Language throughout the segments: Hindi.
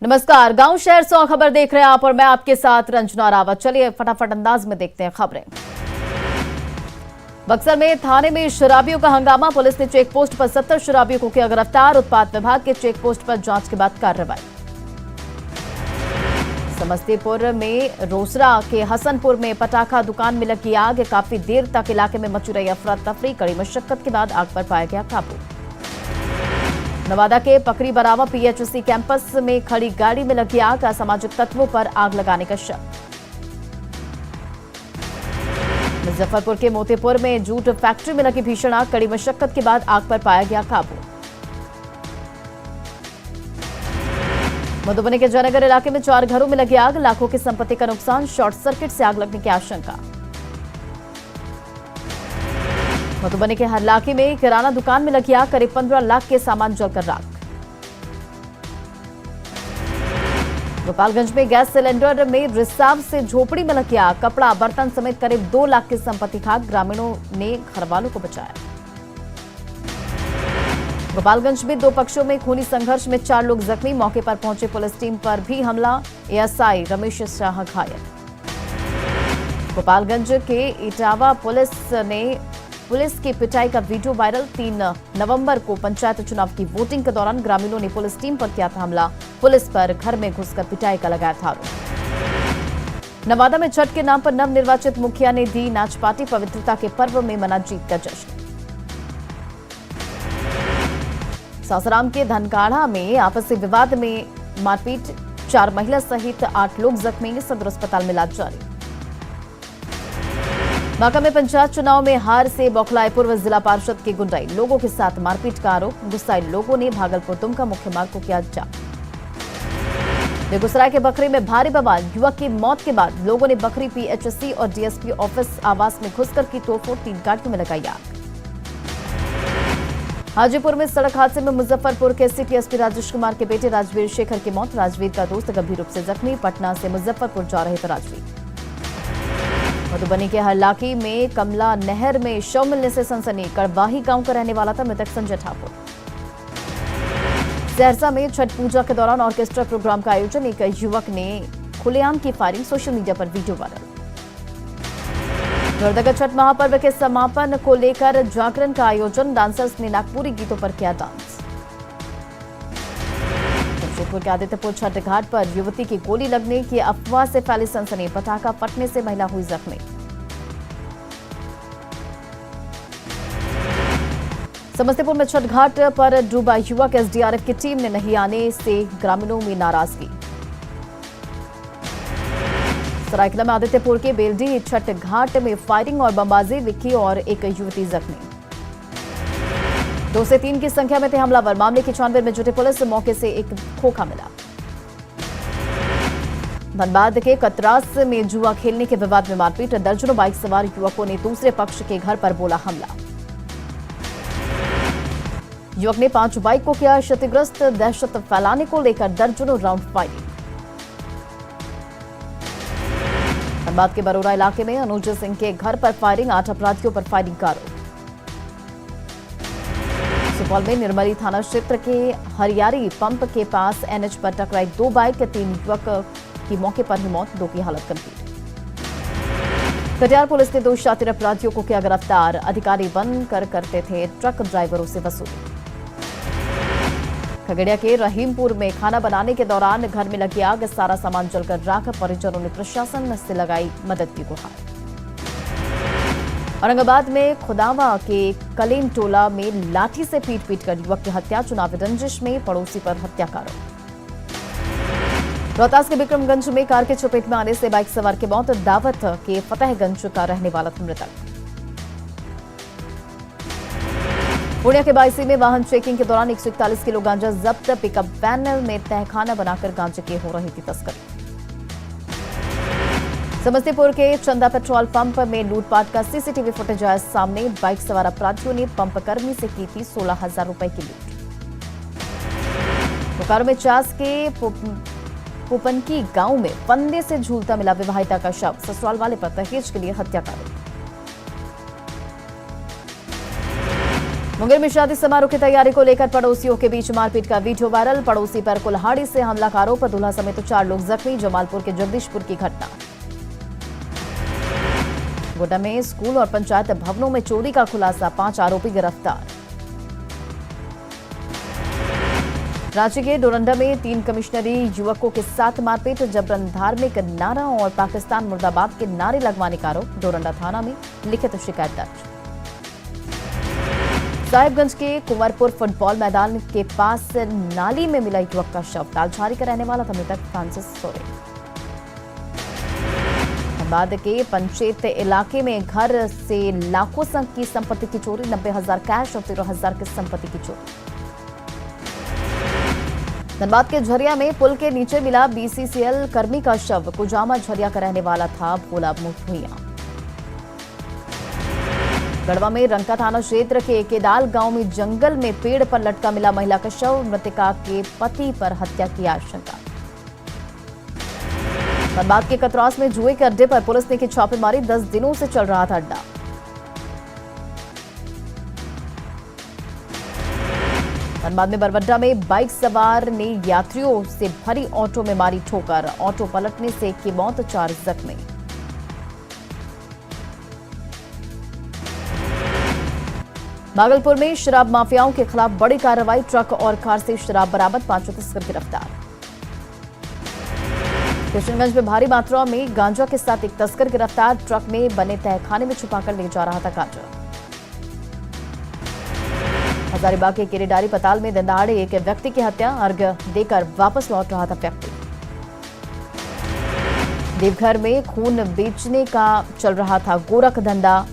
नमस्कार, गांव शहर 100 खबर देख रहे हैं आप और मैं आपके साथ रंजना रावत। चलिए फटाफट अंदाज में देखते हैं खबरें। बक्सर में थाने में शराबियों का हंगामा, पुलिस ने चेक पोस्ट पर 70 शराबियों को किया गिरफ्तार। उत्पाद विभाग के चेक पोस्ट पर जांच के बाद कार्रवाई। समस्तीपुर में रोसड़ा के हसनपुर में पटाखा दुकान में लगी आग, काफी देर तक इलाके में मची रही अफरा तफरी, कड़ी मशक्कत के बाद आग पर पाया गया काबू। नवादा के पकड़ी बरावा पीएचसी कैंपस में खड़ी गाड़ी में लगी आग, असामाजिक तत्वों पर आग लगाने का शक। मुजफ्फरपुर के मोतीपुर में जूट फैक्ट्री में लगी भीषण आग, कड़ी मशक्कत के बाद आग पर पाया गया काबू। मधुबनी के जयनगर इलाके में 4 घरों में लगी आग, लाखों की संपत्ति का नुकसान, शॉर्ट सर्किट से आग लगने की आशंका। मधुबनी के हरलाखी में किराना दुकान में लगी आग, करीब 15 लाख के सामान जलकर राख। गोपालगंज में गैस सिलेंडर में रिसाव से झोपड़ी में लगी आग, कपड़ा बर्तन समेत करीब 2 लाख की संपत्ति खाक, ग्रामीणों ने घरवालों को बचाया। गोपालगंज में 2 पक्षों में खूनी संघर्ष में 4 लोग जख्मी, मौके पर पहुंचे पुलिस टीम पर भी हमला, एएसआई रमेश शाह घायल। गोपालगंज के इटावा पुलिस की पिटाई का वीडियो वायरल, 3 नवंबर को पंचायत चुनाव की वोटिंग के दौरान ग्रामीणों ने पुलिस टीम पर किया था हमला, पुलिस पर घर में घुसकर पिटाई का लगाया था आरोप। नवादा में छठ के नाम पर नवनिर्वाचित मुखिया ने दी नाच पार्टी, पवित्रता के पर्व में मना जीत का जश्न। सासाराम के धनकाड़ा में आपसी विवाद में मारपीट, 4 महिला सहित 8 लोग जख्मी, सदर अस्पताल में इलाज जारी। बांका में पंचायत चुनाव में हार से बौखलाए पूर्व जिला पार्षद की गुंडाई, लोगों के साथ मारपीट का आरोप, गुस्साए लोगों ने भागलपुर दुमका मुख्य मार्ग को किया जाम। बेगूसराय के बखरी में भारी बवाल, युवक की मौत के बाद लोगों ने बखरी पीएचसी और डीएसपी ऑफिस आवास में घुसकर की तोड़फोड़, 3 गाड़ियों में लगाई आग। हाजीपुर में सड़क हादसे में मुजफ्फरपुर के सिटी एसपी राजेश कुमार के बेटे राजवीर शेखर की मौत, राजवीर का दोस्त गंभीर रूप से जख्मी, पटना से मुजफ्फरपुर जा रहे थे राजवीर। मधुबनी के हरलाखी में कमला नहर में शव मिलने से सनसनी, कड़वाही गांव का रहने वाला था मृतक संजय ठाकुर। सहरसा में छठ पूजा के दौरान ऑर्केस्ट्रा प्रोग्राम का आयोजन, एक युवक ने खुलेआम की फायरिंग, सोशल मीडिया पर वीडियो वायरल। लोहरदगा छठ महापर्व के समापन को लेकर जागरण का आयोजन, डांसर्स ने नागपुरी गीतों पर किया डांस। जमशेदपुर के आदित्यपुर छठ घाट पर युवती की गोली लगने की अफवाह से फैली सनसनी, पटाखा फटने से महिला हुई जख्मी। समस्तीपुर में छठ घाट पर डूबा युवक, एसडीआरएफ की टीम ने नहीं आने से ग्रामीणों में नाराजगी। सरायकेला में आदित्यपुर के बेलडी छठ घाट में फायरिंग और बमबाजी, विक्की और एक युवती जख्मी। 2 से 3 की संख्या में थे हमलावर, मामले की छानबीन में जुटी पुलिस, मौके से एक खोखा मिला। धनबाद के कतरास में जुआ खेलने के विवाद में मारपीट, दर्जनों बाइक सवार युवकों ने दूसरे पक्ष के घर पर बोला हमला। युवक ने 5 बाइक को किया क्षतिग्रस्त, दहशत फैलाने को लेकर दर्जनों राउंड फायरिंग। धनबाद के बरोरा इलाके में अनुज सिंह के घर पर फायरिंग, 8 अपराधियों पर फायरिंग का आरोप। सुपौल में निर्मली थाना क्षेत्र के हरियारी पंप के पास एनएच पर टकराई 2 बाइक, 3 युवक की मौके पर ही मौत, 2 की हालत गंभीर। कटिहार पुलिस ने 2 शातिर अपराधियों को किया गिरफ्तार, अधिकारी बनकर करते थे ट्रक ड्राइवरों से वसूली। खगड़िया के रहीमपुर में खाना बनाने के दौरान घर में लगी आग, सारा सामान जलकर राख, परिजनों ने प्रशासन से लगाई मदद की गुहार। औरंगाबाद में खुदावा के कलेम टोला में लाठी से पीट कर युवक की हत्या, चुनावी रंजिश में पड़ोसी पर हत्या का आरोप। रोहतास के विक्रमगंज में कार के चपेट में आने से बाइक सवार की मौत, दावत के फतेहगंज का रहने वाला था मृतक। पुणे के बायसी में वाहन चेकिंग के दौरान 141 किलो गांजा जब्त, पिकअप वैन में तहखाना बनाकर गांजे की हो रही थी तस्करी। समस्तीपुर के चंदा पेट्रोल पंप में लूटपाट का सीसीटीवी फुटेज आया सामने, बाइक सवार अपराधियों ने पंप कर्मी से की थी 16,000 रुपए की लूट। बोकारो में चास के पुपनकी गांव में फंदे से झूलता मिला विवाहिता का शव, ससुराल वाले पर दहेज के लिए हत्या का आरोप। मुंगेर में शादी समारोह की तैयारी को लेकर पड़ोसियों के बीच मारपीट का वीडियो वायरल। पड़ोसी पर कुल्हाड़ी से हमला का आरोप, दूल्हा समेत 4 लोग जख्मी। जमालपुर के जगदीशपुर की घटना। गोड्डा में स्कूल और पंचायत भवनों में चोरी का खुलासा, 5 आरोपी गिरफ्तार। रांची के डोरंडा में 3 कमिश्नरी युवकों के साथ मारपीट, जबरन धार्मिक नारा और पाकिस्तान मुर्दाबाद के नारे लगवाने का आरोप। डोरंडा थाना में लिखित शिकायत दर्ज। साहिबगंज के कुंवरपुर फुटबॉल मैदान के पास नाली में मिला युवक का शव, तालझारी का रहने वाला था मृतक फ्रांसिस सोरेन। धनबाद के पंचेत इलाके में घर से लाखों की संपत्ति की चोरी, 90,000 कैश और 13,000 की संपत्ति की चोरी। धनबाद के झरिया में पुल के नीचे मिला बीसीसीएल कर्मी का शव, कुजामा झरिया का रहने वाला था भोला भुइयां। गढ़वा में रंका थाना क्षेत्र के केदाल गांव में जंगल में पेड़ पर लटका मिला महिला का शव, मृतका के पति पर हत्या की आशंका। धनबाद के कतरौस में जुए के अड्डे पर पुलिस ने की छापेमारी, 10 दिनों से चल रहा था अड्डा। धनबाद में बरवड्डा में बाइक सवार ने यात्रियों से भरी ऑटो में मारी ठोकर, ऑटो पलटने से की मौत, 4 जख्मी। भागलपुर में शराब माफियाओं के खिलाफ बड़ी कार्रवाई, ट्रक और कार से शराब बरामद, 5 तस्कर गिरफ्तार। किशनगंज में भारी मात्रा में गांजा के साथ 1 तस्कर गिरफ्तार, ट्रक में बने तहखाने में छुपाकर ले जा रहा था गांजा। हजारीबाग के केरेडारी पताल में दिन दहाड़े एक व्यक्ति की हत्या, अर्घ्य देकर वापस लौट रहा था व्यक्ति। देवघर में खून बेचने का चल रहा था गोरख धंधा,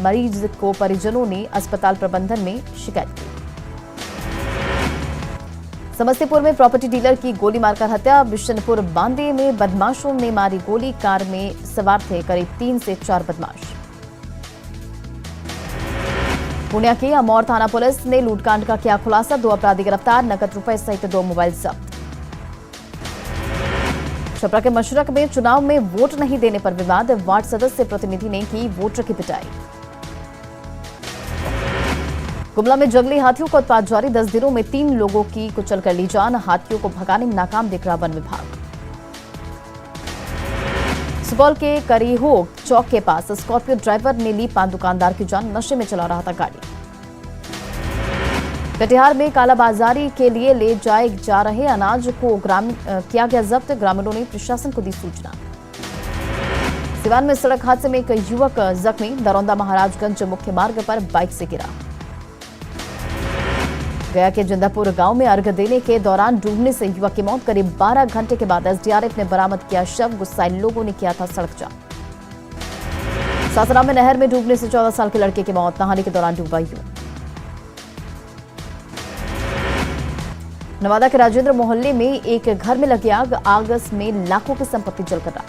मरीज को परिजनों ने अस्पताल प्रबंधन में शिकायत की। समस्तीपुर में प्रॉपर्टी डीलर की गोली मारकर हत्या, बिशनपुर बांदे में बदमाशों ने मारी गोली, कार में सवार थे करीब 3 से 4 बदमाश। पुणे की अमौर थाना पुलिस ने लूटकांड का किया खुलासा, 2 अपराधी गिरफ्तार, नकद रुपए सहित 2 मोबाइल जब्त। छपरा के मशरक में चुनाव में वोट नहीं देने पर विवाद, वार्ड सदस्य प्रतिनिधि ने की वोटर की पिटाई। गुमला में जंगली हाथियों का उत्पात जारी, 10 दिनों में 3 लोगों की कुचलकर ली जान, हाथियों को भगाने में नाकाम दिख रहा वन विभाग। सुपौल के करीहो चौक के पास स्कॉर्पियो ड्राइवर ने ली पान दुकानदार की जान, नशे में चला रहा था गाड़ी। कटिहार में कालाबाजारी के लिए ले जाए जा रहे अनाज को किया गया जब्त, ग्रामीणों ने प्रशासन को दी सूचना। सिवान में सड़क हादसे में एक युवक जख्मी, दरौंदा महाराजगंज मुख्य मार्ग पर बाइक से गिरा। गया के जिंदापुर गांव में अर्घ्य देने के दौरान डूबने से युवक की मौत, करीब 12 घंटे के बाद एसडीआरएफ ने बरामद किया शव, गुस्साए लोगों ने किया था सड़क जाम। सासाराम में नहर में डूबने से 14 साल के लड़के की मौत, नहाने के दौरान डूबा युवक। नवादा के राजेंद्र मोहल्ले में एक घर में लगी आग, आगस में लाखों की संपत्ति जलकर राख।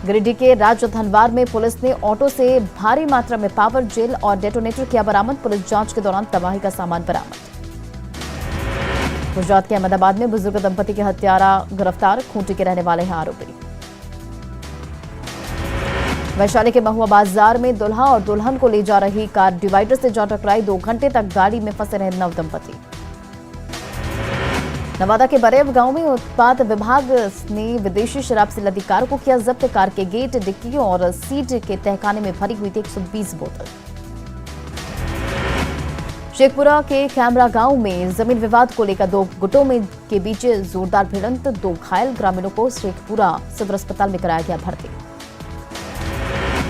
गिरिडीह के राजधनवार में पुलिस ने ऑटो से भारी मात्रा में पावर जेल और डेटोनेटर किया बरामद, पुलिस जांच के दौरान तबाही का सामान बरामद। गुजरात के अहमदाबाद में बुजुर्ग दंपति के हत्यारा गिरफ्तार, खूंटी के रहने वाले हैं आरोपी। वैशाली के महुआ बाजार में दुल्हा और दुल्हन को ले जा रही कार डिवाइडर से जा टकराई, 2 घंटे तक गाड़ी में फंसे रहे नव दंपति। नवादा के बरेव गांव में उत्पाद विभाग ने विदेशी शराब से लदी कार को किया जब्त, कार के गेट, डिक्की और सीट के तहखाने में भरी हुई थी 120 बोतल। शेखपुरा के कैमरा गांव में जमीन विवाद को लेकर 2 गुटों के बीच जोरदार भिड़ंत, 2 घायल, ग्रामीणों को शेखपुरा सदर अस्पताल में कराया गया भर्ती।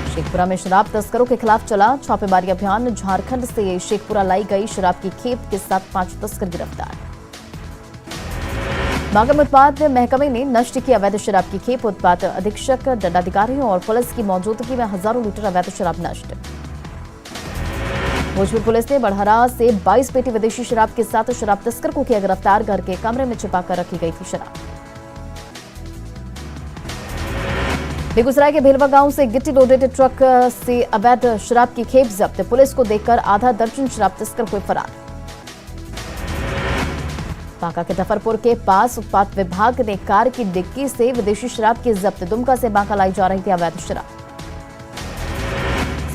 शेखपुरा में शराब तस्करों के खिलाफ चला छापेमारी अभियान, झारखंड से शेखपुरा लाई गई शराब की खेप के साथ 5 तस्कर गिरफ्तार। बागम उत्पाद महकमे ने नष्ट की अवैध शराब की खेप, उत्पाद अधीक्षक, दंडाधिकारियों और पुलिस की मौजूदगी में हजारों लीटर अवैध शराब नष्ट। भोजपुर पुलिस ने बड़हरा से 22 पेटी विदेशी शराब के साथ शराब तस्कर को किया गिरफ्तार, घर के कमरे में छिपाकर रखी गई थी शराब। बेगूसराय के भेलवा गांव से गिट्टी लोडेड ट्रक से अवैध शराब की खेप जब्त, पुलिस को देखकर आधा दर्जन शराब तस्कर हुए फरार। बांका के जफरपुर के पास उत्पाद विभाग ने कार की डिक्की से विदेशी शराब की जब्त, दुमका से बांका लाई जा रही थी अवैध शराब।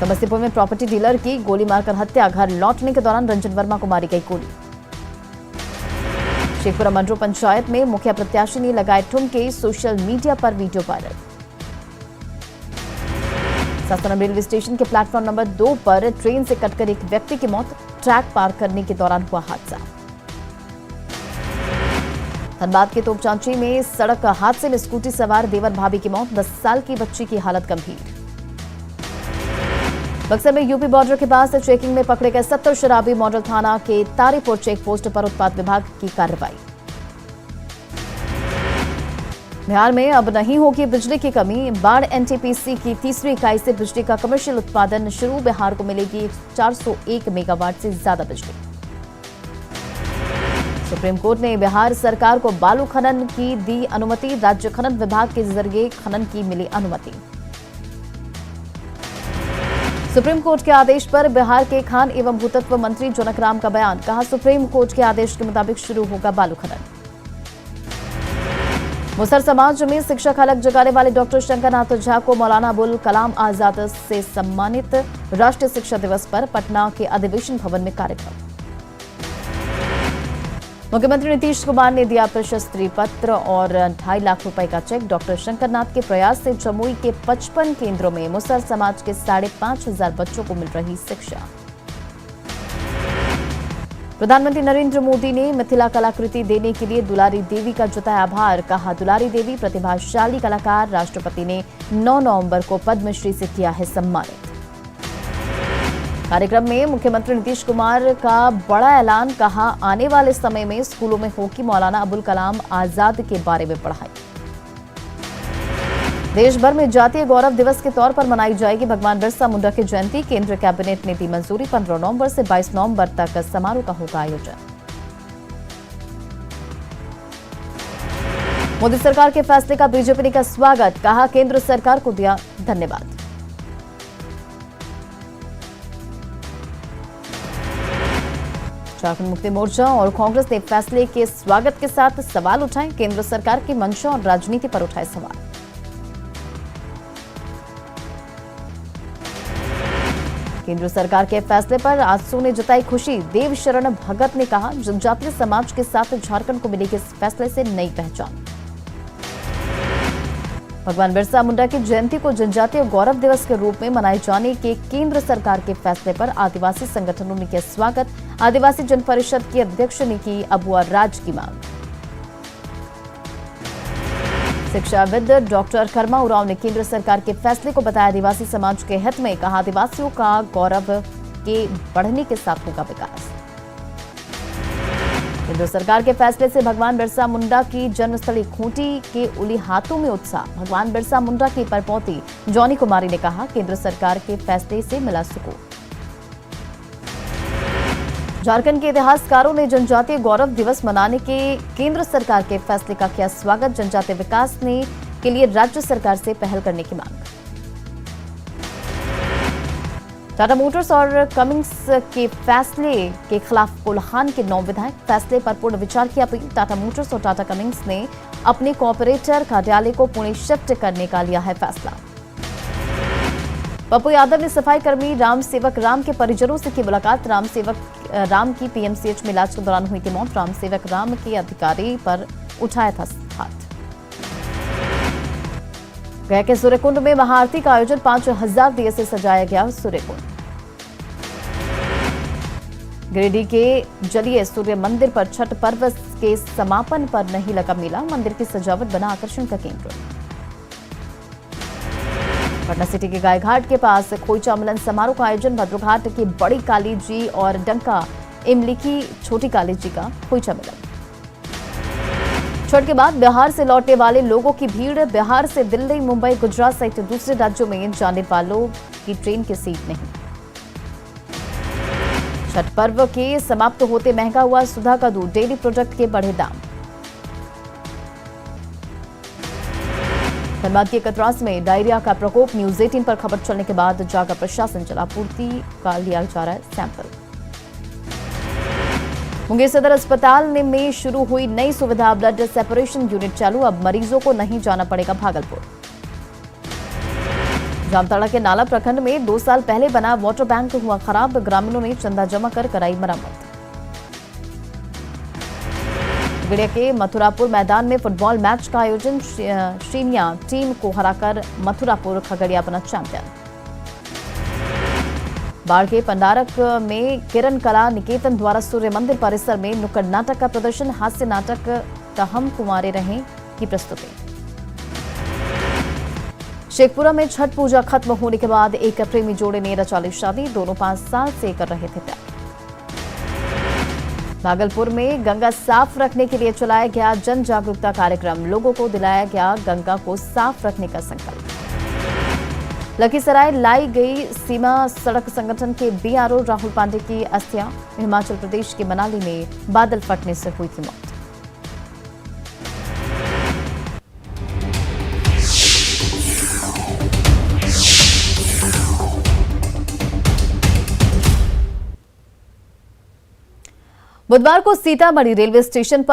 समस्तीपुर में प्रॉपर्टी डीलर की गोली मारकर हत्या, घर लौटने के दौरान रंजन वर्मा को मारी गई गोली। शेखपुरा मंडरो पंचायत में मुखिया प्रत्याशी ने लगाए ठुमके, सोशल मीडिया पर video viral. Sasaram railway station के प्लेटफॉर्म नंबर 2 पर ट्रेन से कटकर एक व्यक्ति की मौत, ट्रैक पार करने के दौरान हुआ हादसा। धनबाद के तोपचांची में सड़क हादसे में स्कूटी सवार देवर भाभी की मौत, 10 साल की बच्ची की हालत गंभीर। बक्सर में यूपी बॉर्डर के पास चेकिंग में पकड़े गए 70 शराबी, मॉडल थाना के तारीपुर चेक पोस्ट पर उत्पाद विभाग की कार्रवाई। बिहार में अब नहीं होगी बिजली की कमी, बाढ़ एनटीपीसी की तीसरी इकाई से बिजली का कमर्शियल उत्पादन शुरू, बिहार को मिलेगी 401 मेगावाट से ज्यादा बिजली। सुप्रीम कोर्ट ने बिहार सरकार को बालू खनन की दी अनुमति, राज्य खनन विभाग के जरिए खनन की मिली अनुमति। सुप्रीम कोर्ट के आदेश पर बिहार के खान एवं भूतत्व मंत्री जनक राम का बयान, कहा सुप्रीम कोर्ट के आदेश के मुताबिक शुरू होगा बालू खनन। मुसहर समाज में शिक्षा का अलग जगाने वाले डॉक्टर शंकरनाथ झा को मौलाना अबुल कलाम आजाद से सम्मानित, राष्ट्रीय शिक्षा दिवस पर पटना के अधिवेशन भवन में कार्यक्रम। मुख्यमंत्री नीतीश कुमार ने दिया प्रशस्ति पत्र और 2.5 लाख रुपए का चेक, डॉक्टर शंकरनाथ के प्रयास से जमुई के 55 केंद्रों में मुसहर समाज के 5,500 बच्चों को मिल रही शिक्षा। प्रधानमंत्री नरेंद्र मोदी ने मिथिला कलाकृति देने के लिए दुलारी देवी का जताया आभार, कहा दुलारी देवी प्रतिभाशाली कलाकार, राष्ट्रपति ने 9 नवंबर को पद्मश्री से किया है सम्मानित। कार्यक्रम में मुख्यमंत्री नीतीश कुमार का बड़ा ऐलान, कहा आने वाले समय में स्कूलों में होगी मौलाना अबुल कलाम आजाद के बारे में पढ़ाई। देश भर में जातीय गौरव दिवस के तौर पर मनाई जाएगी भगवान बिरसा मुंडा की जयंती, केंद्र कैबिनेट ने दी मंजूरी, 15 नवंबर से 22 नवंबर तक समारोह का होगा आयोजन। मोदी सरकार के फैसले का बीजेपी ने किया स्वागत, कहा केंद्र सरकार को दिया धन्यवाद। झारखंड मुक्ति मोर्चा और कांग्रेस ने फैसले के स्वागत के साथ सवाल उठाए, केंद्र सरकार की मंशा और राजनीति पर उठाए सवाल। केंद्र सरकार के फैसले पर आजसू ने जताई खुशी, देव शरण भगत ने कहा जनजातीय समाज के साथ झारखंड को मिलेगी इस फैसले से नई पहचान। भगवान बिरसा मुंडा की जयंती को जनजातीय गौरव दिवस के रूप में मनाए जाने के केंद्र सरकार के फैसले पर आदिवासी संगठनों ने किया स्वागत, आदिवासी जन परिषद की अध्यक्ष ने की अबुआ राज की मांग। शिक्षाविद डॉक्टर कर्मा उरांव ने केंद्र सरकार के फैसले को बताया आदिवासी समाज के हित में, कहा आदिवासियों का गौरव के बढ़ने के साथ होगा विकास। केंद्र सरकार के फैसले से भगवान बिरसा मुंडा की जन्मस्थली खूंटी के उलीहातों में उत्साह, भगवान बिरसा मुंडा की परपौती जॉनी कुमारी ने कहा केंद्र सरकार के फैसले से मिला सुकून। झारखंड के इतिहासकारों ने जनजातीय गौरव दिवस मनाने के केंद्र सरकार के फैसले का किया स्वागत, जनजातीय विकास के लिए राज्य सरकार से पहल करने की मांग। टाटा मोटर्स और कमिंस के फैसले के खिलाफ कोल्हान के 9 विधायक, फैसले पर पूर्ण विचार की अपील। टाटा मोटर्स और टाटा कमिंस ने अपने कॉर्पोरेटर कार्यालय को पुणे शिफ्ट करने का लिया है फैसला। पप्पू यादव ने सफाई कर्मी राम सेवक राम के परिजनों से की मुलाकात, राम की पीएमसीएच में इलाज के दौरान हुई थी मौत, राम सेवक राम के अधिकारी पर उठाया था हाथ। गया के सूर्यकुंड में महाआरती का आयोजन, 5,000 दिए से सजाया गया सूर्यकुंड। गिरिडीह के जलीय सूर्य मंदिर पर छठ पर्व के समापन पर नहीं लगा मेला, मंदिर की सजावट बना आकर्षण का केंद्र। पटना सिटी के गायघाट के पास खोइचा मिलन समारोह का आयोजन, भद्रघाट की बड़ी काली जी और डंका इमली की छोटी काली जी का खोइचा मिलन। छठ के बाद बिहार से लौटने वाले लोगों की भीड़, बिहार से दिल्ली, मुंबई, गुजरात सहित दूसरे राज्यों में जाने वालों की ट्रेन की सीट नहीं। छठ पर्व के समाप्त होते महंगा हुआ सुधा का दूध, डेयरी प्रोडक्ट के बढ़े दाम। धनबाद के कतरास में डायरिया का प्रकोप, न्यूज 18 पर खबर चलने के बाद जागा प्रशासन, जलापूर्ति का लिया जा रहा है सैंपल। मुंगेर सदर अस्पताल में शुरू हुई नई सुविधा, ब्लड सेपरेशन यूनिट चालू, अब मरीजों को नहीं जाना पड़ेगा भागलपुर। जामताड़ा के नाला प्रखंड में 2 साल पहले बना वाटर बैंक हुआ खराब, ग्रामीणों ने चंदा जमा कर कराई मरम्मत। खगड़िया के मथुरापुर मैदान में फुटबॉल मैच का आयोजन, शीनिया टीम को हराकर मथुरापुर खगड़िया बना चैंपियन। बाढ़ के पंडारक में किरण कला निकेतन द्वारा सूर्य मंदिर परिसर में नुक्कड़ नाटक का प्रदर्शन, हास्य नाटक का हम कुंवारे रहें की प्रस्तुति। शेखपुरा में छठ पूजा खत्म होने के बाद एक प्रेमी जोड़े ने रचा ली शादी, दोनों 5 साल से कर रहे थे प्यार। भागलपुर में गंगा साफ रखने के लिए चलाया गया जन जागरूकता कार्यक्रम, लोगों को दिलाया गया गंगा को साफ रखने का संकल्प। लखीसराय लाई गई सीमा सड़क संगठन के बीआरओ राहुल पांडे की अस्थियां, हिमाचल प्रदेश के मनाली में बादल फटने से हुई थी मौत। बुधवार को सीतामढ़ी रेलवे स्टेशन पर